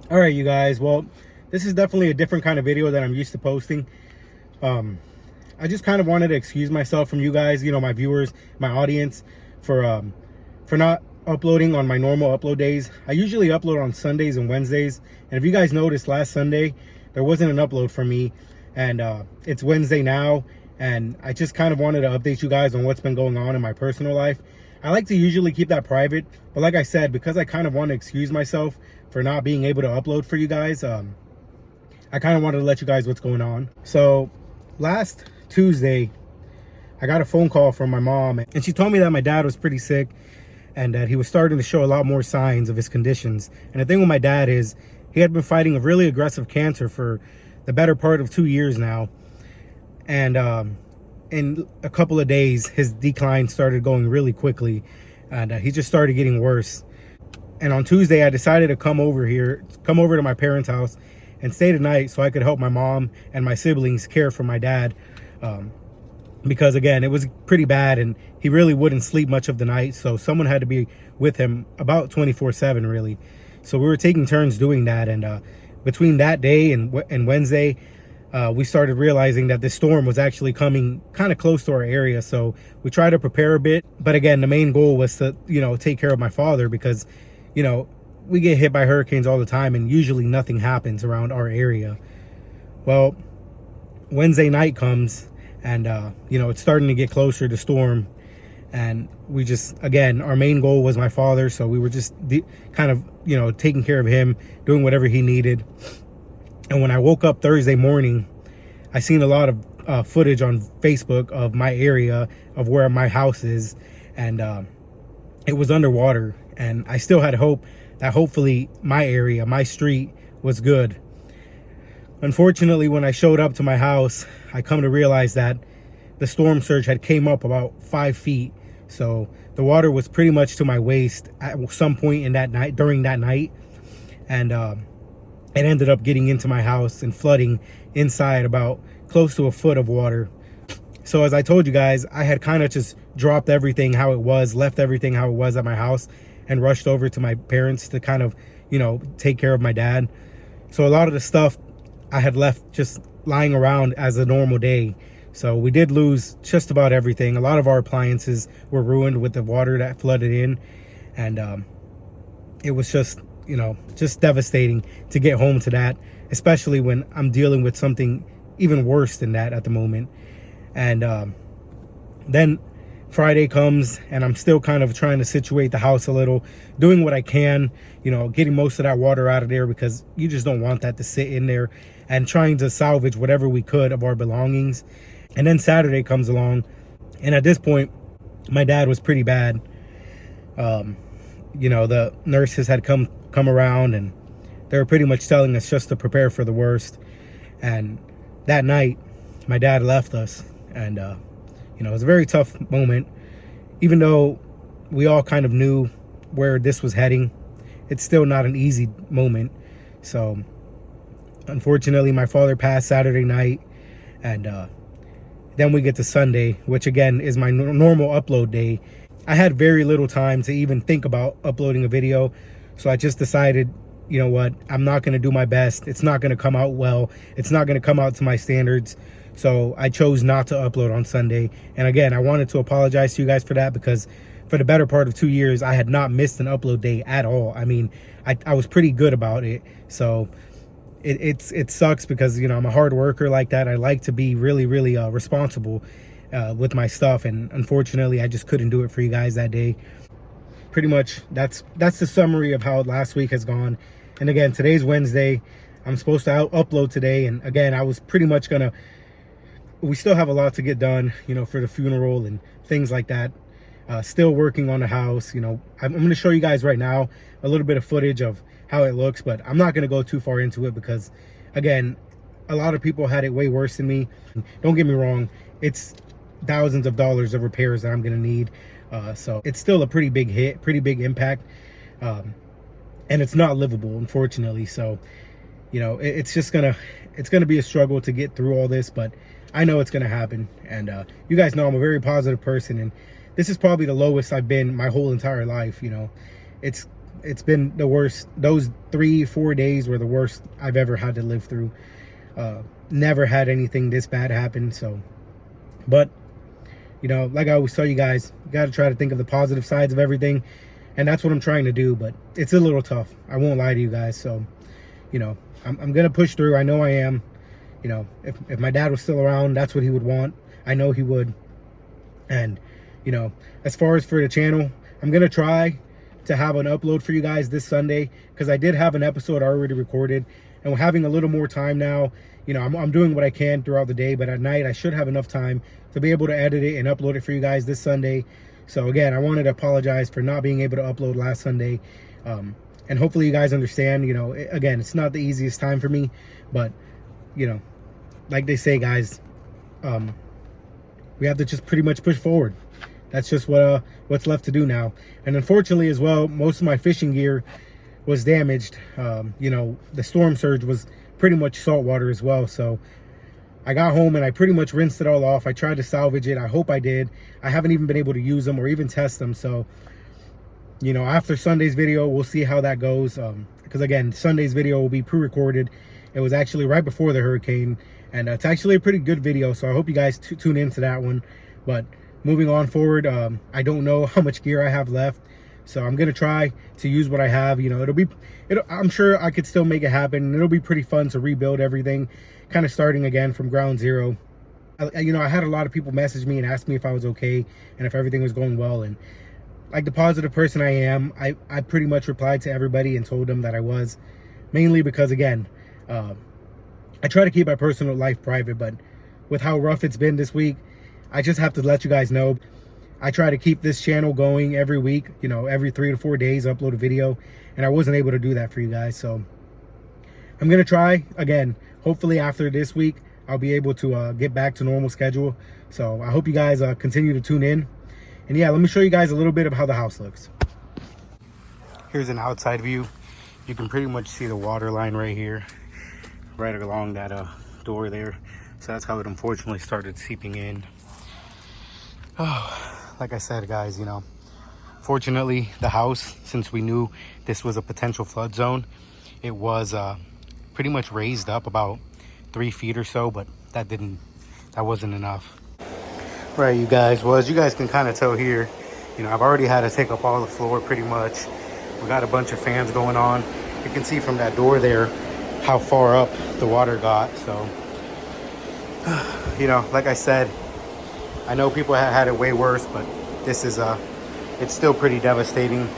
All right, you guys. Well, this is definitely a different kind of video than I'm used to posting. I just kind of wanted to excuse myself from you guys, my viewers, my audience, for not uploading on my normal upload days. I usually upload on Sundays and Wednesdays, and if you guys noticed, last Sunday there wasn't an upload for me, and it's Wednesday now, and I just kind of wanted to update you guys on what's been going on in my personal life. I like to usually keep that private, but like I said, because I kind of want to excuse myself for not being able to upload for you guys, I kind of wanted to let you guys what's going on. So last Tuesday, I got a phone call from my mom, and she told me that my dad was pretty sick and that he was starting to show a lot more signs of his conditions. And the thing with my dad is he had been fighting a really aggressive cancer for the better part of 2 years now. And in a couple of days, his decline started going really quickly, and he just started getting worse. And on Tuesday, I decided to come over to my parents' house and stay the night so I could help my mom and my siblings care for my dad. Because again, it was pretty bad and he really wouldn't sleep much of the night. So someone had to be with him about 24/7 really. So we were taking turns doing that. And between that day and Wednesday, we started realizing that this storm was actually coming kind of close to our area. So we tried to prepare a bit. But again, the main goal was to, take care of my father because, we get hit by hurricanes all the time and usually nothing happens around our area. Well, Wednesday night comes and, it's starting to get closer to storm. And we just, again, our main goal was my father. So we were just kind of, taking care of him, doing whatever he needed. And when I woke up Thursday morning, I seen a lot of footage on Facebook of my area, of where my house is. And it was underwater. And I still had hope that hopefully my area, my street was good. Unfortunately, when I showed up to my house, I come to realize that the storm surge had came up about 5 feet. So the water was pretty much to my waist at some point in that night, during that night. And it ended up getting into my house and flooding inside about close to a foot of water. So as I told you guys, I had kind of just dropped everything how it was, left everything how it was at my house, and rushed over to my parents to kind of, take care of my dad. So a lot of the stuff I had left just lying around as a normal day. So we did lose just about everything. A lot of our appliances were ruined with the water that flooded in. And it was just, just devastating to get home to that, especially when I'm dealing with something even worse than that at the moment. And then Friday comes and I'm still kind of trying to situate the house a little, doing what I can, getting most of that water out of there because you just don't want that to sit in there, and trying to salvage whatever we could of our belongings. And then Saturday comes along, and at this point, my dad was pretty bad. The nurses had come around and they were pretty much telling us just to prepare for the worst. And that night, my dad left us, and it was a very tough moment. Even though we all kind of knew where this was heading, it's still not an easy moment. So unfortunately, my father passed Saturday night, and then we get to Sunday, which again is my normal upload day. I had very little time to even think about uploading a video, so I just decided, you know what, I'm not going to do my best. It's not going to come out well. It's not going to come out to my standards. So I chose not to upload on Sunday. And again, I wanted to apologize to you guys for that, because for the better part of 2 years, I had not missed an upload day at all. I mean, I was pretty good about it. So it sucks because, I'm a hard worker like that. I like to be really, really responsible with my stuff. And unfortunately, I just couldn't do it for you guys that day. Pretty much that's the summary of how last week has gone. And again, today's Wednesday. I'm supposed to upload today. And again, I was pretty much we still have a lot to get done, for the funeral and things like that. Still working on the house. I'm going to show you guys right now a little bit of footage of how it looks, but I'm not going to go too far into it because, again, a lot of people had it way worse than me. Don't get me wrong. It's thousands of dollars of repairs that I'm going to need. So it's still a pretty big hit, pretty big impact. And it's not livable, unfortunately. So, it's going to be a struggle to get through all this, but I know it's going to happen. And you guys know I'm a very positive person, and this is probably the lowest I've been my whole entire life. It's it's been the worst. Those 3-4 days were the worst I've ever had to live through. Never had anything this bad happen. So, but you know, like I always tell you guys, you got to try to think of the positive sides of everything, and that's what I'm trying to do. But it's a little tough, I won't lie to you guys. So, you know, I'm gonna push through. I know I am. You know, if my dad was still around, that's what he would want. I know he would. And you know, as far as for the channel, I'm gonna try to have an upload for you guys this Sunday, because I did have an episode already recorded, and we're having a little more time now. You know, I'm doing what I can throughout the day, but at night I should have enough time to be able to edit it and upload it for you guys this Sunday. So again, I wanted to apologize for not being able to upload last Sunday, and hopefully you guys understand. You know, again, it's not the easiest time for me, but you know, like they say, guys, we have to just pretty much push forward. That's just what's left to do now. And unfortunately as well, most of my fishing gear was damaged. You know, the storm surge was pretty much saltwater as well. So I got home and I pretty much rinsed it all off. I tried to salvage it. I hope I did. I haven't even been able to use them or even test them. So, you know, after Sunday's video, we'll see how that goes. Because again, Sunday's video will be pre-recorded. It was actually right before the hurricane, and it's actually a pretty good video. So I hope you guys tune into that one. But moving on forward, I don't know how much gear I have left, so I'm gonna try to use what I have. You know, I'm sure I could still make it happen. It'll be pretty fun to rebuild everything, kind of starting again from ground zero. You know, I had a lot of people message me and ask me if I was okay and if everything was going well. And like the positive person I am, I pretty much replied to everybody and told them that I was, mainly because again, I try to keep my personal life private, but with how rough it's been this week, I just have to let you guys know. I try to keep this channel going every week, you know, every 3 to 4 days, upload a video, and I wasn't able to do that for you guys. So I'm going to try again. Hopefully after this week, I'll be able to get back to normal schedule. So I hope you guys continue to tune in. And yeah, let me show you guys a little bit of how the house looks. Here's an outside view. You can pretty much see the water line right here, right along that door there. So that's how it unfortunately started seeping in. Oh, like I said, guys, you know, fortunately the house, since we knew this was a potential flood zone, it was pretty much raised up about 3 feet or so, but that wasn't enough. Right, you guys, well, as you guys can kind of tell here, you know, I've already had to take up all the floor pretty much. We got a bunch of fans going on. You can see from that door there how far up the water got. So, you know, like I said, I know people have had it way worse, but this is it's still pretty devastating.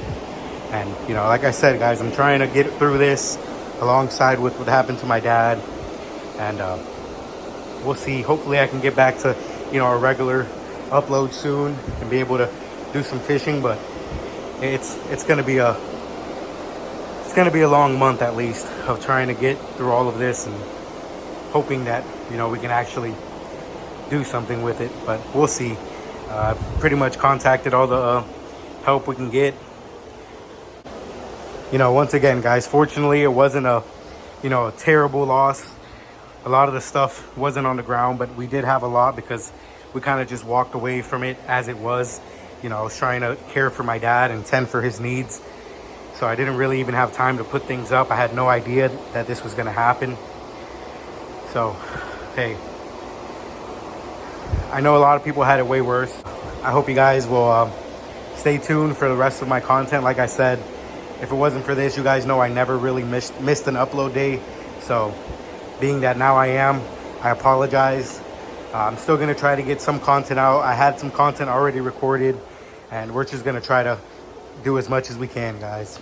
And you know, like I said, guys, I'm trying to get through this alongside with what happened to my dad, and we'll see. Hopefully I can get back to, you know, a regular upload soon and be able to do some fishing. But it's gonna be a long month at least of trying to get through all of this and hoping that, you know, we can actually do something with it. But we'll see. Pretty much contacted all the help we can get. You know, once again, guys, fortunately it wasn't a terrible loss. A lot of the stuff wasn't on the ground, but we did have a lot because we kind of just walked away from it as it was. You know, I was trying to care for my dad and tend for his needs, so I didn't really even have time to put things up. I had no idea that this was going to happen. So, hey, I know a lot of people had it way worse. I hope you guys will stay tuned for the rest of my content. Like I said, if it wasn't for this, you guys know I never really missed an upload day. So being that now I apologize. I'm still going to try to get some content out. I had some content already recorded, and we're just going to try to do as much as we can, guys.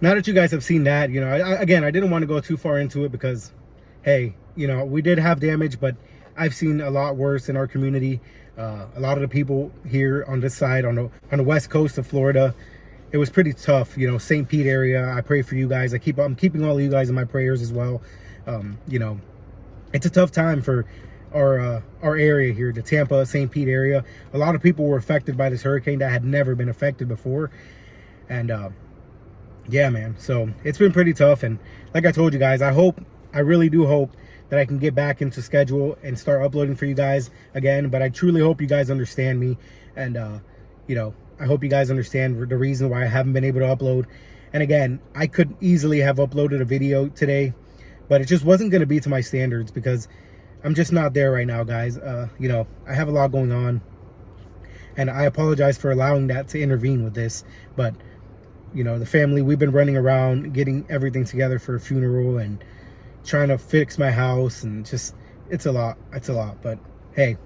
Now that you guys have seen that, you know, I didn't want to go too far into it because, hey, you know, we did have damage, but I've seen a lot worse in our community. A lot of the people here on this side, on the west coast of Florida, it was pretty tough. You know, St. Pete area. I pray for you guys. I'm keeping all of you guys in my prayers as well. You know, it's a tough time for our area here, the Tampa, St. Pete area. A lot of people were affected by this hurricane that had never been affected before, and yeah, man. So it's been pretty tough. And like I told you guys, I really do hope that I can get back into schedule and start uploading for you guys again. But I truly hope you guys understand me, and you know, I hope you guys understand the reason why I haven't been able to upload. And again, I could easily have uploaded a video today, but it just wasn't going to be to my standards because I'm just not there right now, guys. You know, I have a lot going on, and I apologize for allowing that to intervene with this. But, you know, the family, we've been running around getting everything together for a funeral and trying to fix my house, and just, it's a lot. It's a lot. But hey,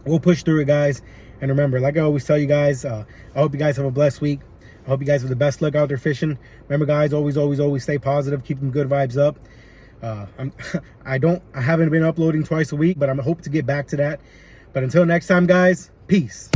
we'll push through it, guys. And remember, like I always tell you guys, I hope you guys have a blessed week. I hope you guys have the best luck out there fishing. Remember, guys, always stay positive. Keep them good vibes up. I haven't been uploading twice a week, but I'm hope to get back to that. But until next time, guys, peace.